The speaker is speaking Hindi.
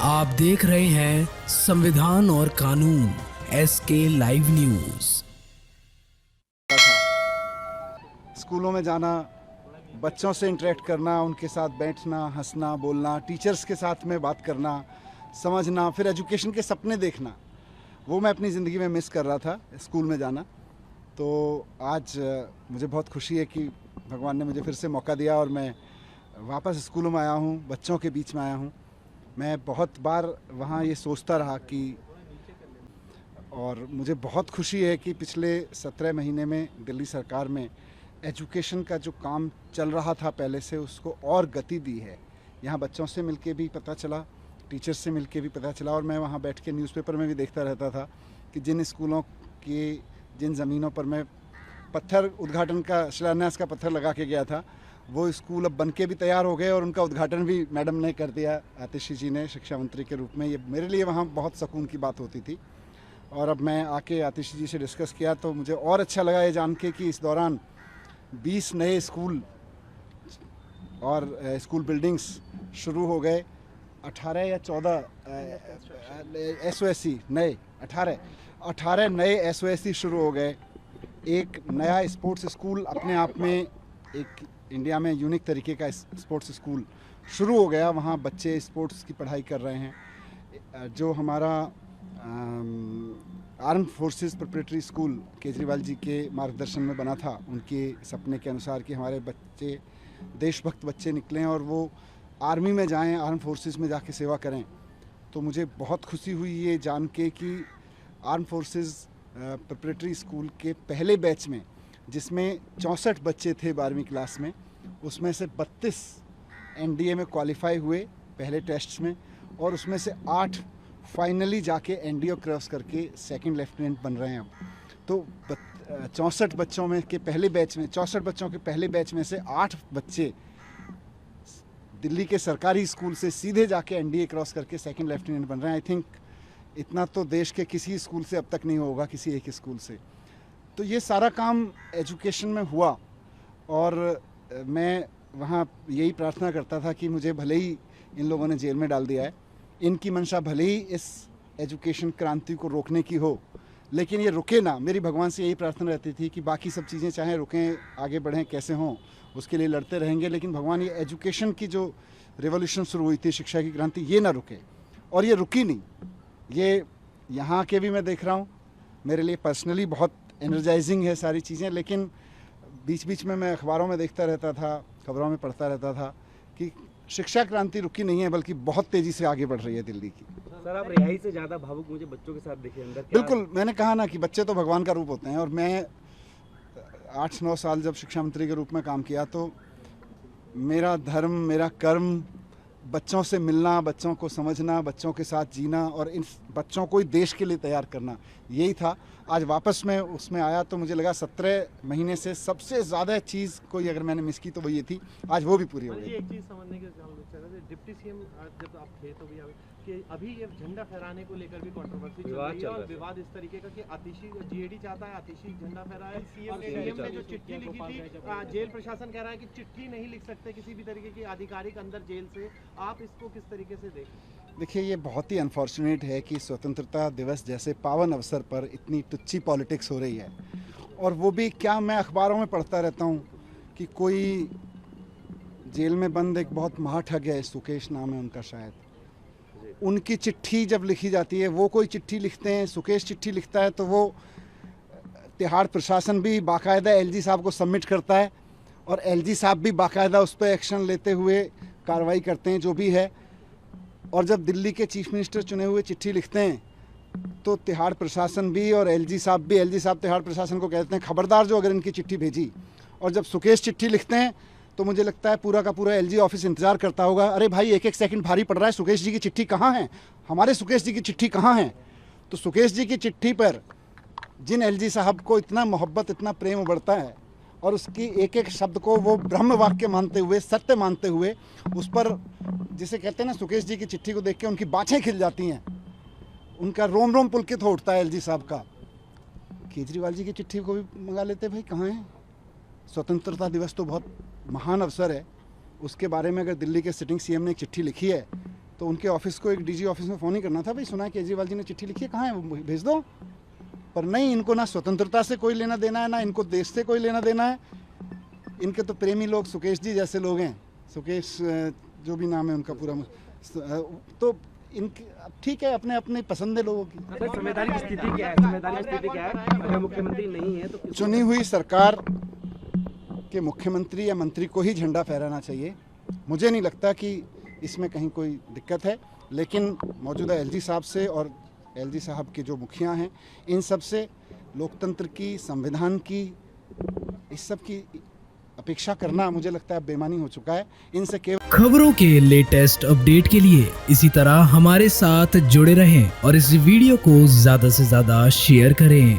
आप देख रहे हैं संविधान और कानून SK लाइव न्यूज। स्कूलों में जाना, बच्चों से इंटरेक्ट करना, उनके साथ बैठना, हंसना, बोलना, टीचर्स के साथ में बात करना, समझना, फिर एजुकेशन के सपने देखना, वो मैं अपनी ज़िंदगी में मिस कर रहा था, स्कूल में जाना। तो आज मुझे बहुत खुशी है कि भगवान ने मुझे फिर से मौका दिया और मैं वापस स्कूलों में आया हूँ, बच्चों के बीच में आया हूँ। मैं बहुत बार वहाँ ये सोचता रहा कि, और मुझे बहुत खुशी है कि पिछले 17 महीने में दिल्ली सरकार में एजुकेशन का जो काम चल रहा था पहले से, उसको और गति दी है। यहाँ बच्चों से मिलके भी पता चला, टीचर्स से मिलके भी पता चला, और मैं वहाँ बैठ के न्यूज़पेपर में भी देखता रहता था कि जिन स्कूलों की जिन ज़मीनों पर मैं पत्थर उद्घाटन का शिलान्यास का पत्थर लगा के गया था, वो स्कूल अब बनके भी तैयार हो गए और उनका उद्घाटन भी मैडम ने कर दिया, आतिशी जी ने, शिक्षा मंत्री के रूप में। ये मेरे लिए वहाँ बहुत सुकून की बात होती थी। और अब मैं आके आतिशी जी से डिस्कस किया तो मुझे और अच्छा लगा ये जान के कि इस दौरान 20 नए स्कूल और स्कूल बिल्डिंग्स शुरू हो गए। 18 या 14 SOSC नए 18 नए SOSC शुरू हो गए। एक नया स्पोर्ट्स स्कूल अपने आप में एक इंडिया में यूनिक तरीके का स्पोर्ट्स स्कूल शुरू हो गया। वहाँ बच्चे स्पोर्ट्स की पढ़ाई कर रहे हैं। जो हमारा armed forces preparatory school Kejriwal ji के मार्गदर्शन में बना था, उनके सपने के अनुसार कि हमारे बच्चे देशभक्त बच्चे निकलें और वो आर्मी में जाएं, आर्म फोर्सेस में जाके सेवा करें। तो मुझे बहुत खुशी हुई ये जान के कि आर्म फोर्सेस प्रिपरेटरी स्कूल के पहले बैच में, जिसमें 64 बच्चे थे 12वीं क्लास में, उसमें से 32 NDA में क्वालिफाई हुए पहले टेस्ट्स में, और उसमें से 8 फाइनली जाके NDA क्रॉस करके सेकंड लेफ्टिनेंट बन रहे हैं अब। तो 64 बच्चों में के पहले बैच में 64 बच्चों के पहले बैच में से 8 बच्चे दिल्ली के सरकारी स्कूल से सीधे जाके NDA क्रॉस करके सेकंड लेफ्टिनेंट बन रहे हैं। आई थिंक इतना तो देश के किसी स्कूल से अब तक नहीं होगा, किसी एक स्कूल से। तो ये सारा काम एजुकेशन में हुआ, और मैं वहाँ यही प्रार्थना करता था कि मुझे भले ही इन लोगों ने जेल में डाल दिया है, इनकी मंशा भले ही इस एजुकेशन क्रांति को रोकने की हो, लेकिन ये रुके ना। मेरी भगवान से यही प्रार्थना रहती थी कि बाकी सब चीज़ें चाहे रुकें, आगे बढ़ें, कैसे हों, उसके लिए लड़ते रहेंगे, लेकिन भगवान ये एजुकेशन की जो रिवॉल्यूशन शुरू हुई थी, शिक्षा की क्रांति, ये ना रुके। और ये रुकी नहीं। ये यहाँ के भी मैं देख रहा हूँ, मेरे लिए पर्सनली बहुत एनर्जाइजिंग है सारी चीज़ें। लेकिन बीच बीच में मैं अखबारों में देखता रहता था, खबरों में पढ़ता रहता था कि शिक्षा क्रांति रुकी नहीं है, बल्कि बहुत तेज़ी से आगे बढ़ रही है दिल्ली की। सर, आप रिहाई से ज़्यादा भावुक मुझे बच्चों के साथ दिखे अंदर। बिल्कुल, मैंने कहा ना कि बच्चे तो भगवान का रूप होते हैं, और मैं 8-9 साल जब शिक्षा मंत्री के रूप में काम किया तो मेरा धर्म, मेरा कर्म बच्चों से मिलना, बच्चों को समझना, बच्चों के साथ जीना, और इन बच्चों को ही देश के लिए तैयार करना, यही था। आज वापस मैं उसमें आया तो मुझे लगा 17 महीने से सबसे ज़्यादा चीज़ कोई अगर मैंने मिस की तो वो ये थी, आज वो भी पूरी हो गई। एक चीज़ समझने के डिप्टी CM जब आप थे तो भैया कि अभी ये झंडा फहराने को लेकर भी कंट्रोवर्सी चल रही है, और विवाद इस तरीके का कि आतिशी GAD चाहता है आतिशी झंडा फहराए, और CM ने जो चिट्ठी लिखी थी, जेल प्रशासन कह रहा है कि चिट्ठी नहीं लिख सकते किसी भी तरीके की आधिकारिक अंदर जेल से। आप इसको किस तरीके से देखें? देखिए, ये बहुत ही अनफॉर्चुनेट है कि स्वतंत्रता दिवस जैसे पावन अवसर पर इतनी तुच्छी पॉलिटिक्स हो रही है, और वो भी क्या, मैं अखबारों में पढ़ता रहता हूँ कि कोई जेल में बंद एक बहुत महाठग है, सुकेश नाम है उनका शायद, उनकी चिट्ठी जब लिखी जाती है, वो कोई चिट्ठी लिखते हैं, सुकेश चिट्ठी लिखता है, तो वो तिहाड़ प्रशासन भी बाकायदा LG साहब को सबमिट करता है, और LG साहब भी बाकायदा उस पर एक्शन लेते हुए कार्रवाई करते हैं, जो भी है। और जब दिल्ली के चीफ मिनिस्टर चुने हुए चिट्ठी लिखते हैं तो तिहाड़ प्रशासन भी और LG साहब तिहाड़ प्रशासन को कहते हैं खबरदार जो अगर इनकी चिट्ठी भेजी। और जब सुकेश चिट्ठी लिखते हैं तो मुझे लगता है पूरा का पूरा LG ऑफिस इंतजार करता होगा, अरे भाई एक सेकंड भारी पड़ रहा है, सुकेश जी की चिट्ठी कहाँ है, हमारे सुकेश जी की चिट्ठी कहाँ है। तो सुकेश जी की चिट्ठी पर जिन LG साहब को इतना मोहब्बत, इतना प्रेम उबड़ता है, और उसकी एक शब्द को वो ब्रह्म वाक्य मानते हुए, सत्य मानते हुए, उस पर जिसे कहते हैं ना, सुकेश जी की चिट्ठी को देख के उनकी बाछें खिल जाती हैं, उनका रोम रोम पुलकित हो उठता है LG साहब का। केजरीवाल जी की चिट्ठी को भी मंगा लेते, भाई कहाँ है। स्वतंत्रता दिवस तो बहुत महान अवसर है, उसके बारे में अगर दिल्ली के सिटिंग CM ने एक चिट्ठी लिखी है तो उनके ऑफिस को, एक डीजी ऑफिस में फ़ोन ही करना था, भाई सुना है केजरीवाल जी ने चिट्ठी लिखी है, कहाँ है वो, भेज दो। पर नहीं, इनको ना स्वतंत्रता से कोई लेना देना है, ना इनको देश से कोई लेना देना है। इनके तो प्रेमी लोग सुकेश जी जैसे लोग हैं, सुकेश जो भी नाम है उनका पूरा, तो इनके ठीक है, अपने अपने पसंद है लोगों की। संवैधानिक स्थिति क्या है? संवैधानिक स्थिति क्या है? अगर मुख्यमंत्री नहीं है तो चुनी हुई सरकार के मुख्यमंत्री या मंत्री को ही झंडा फहराना चाहिए। मुझे नहीं लगता कि इसमें कहीं कोई दिक्कत है, लेकिन मौजूदा एलजी साहब से और एलजी साहब के जो मुखिया हैं, इन सब से लोकतंत्र की, संविधान की, इस सब की अपेक्षा करना मुझे लगता है बेईमानी हो चुका है। इनसे केवल खबरों के लेटेस्ट अपडेट के लिए इसी तरह हमारे साथ जुड़े रहें और इस वीडियो को ज्यादा से ज्यादा शेयर करें।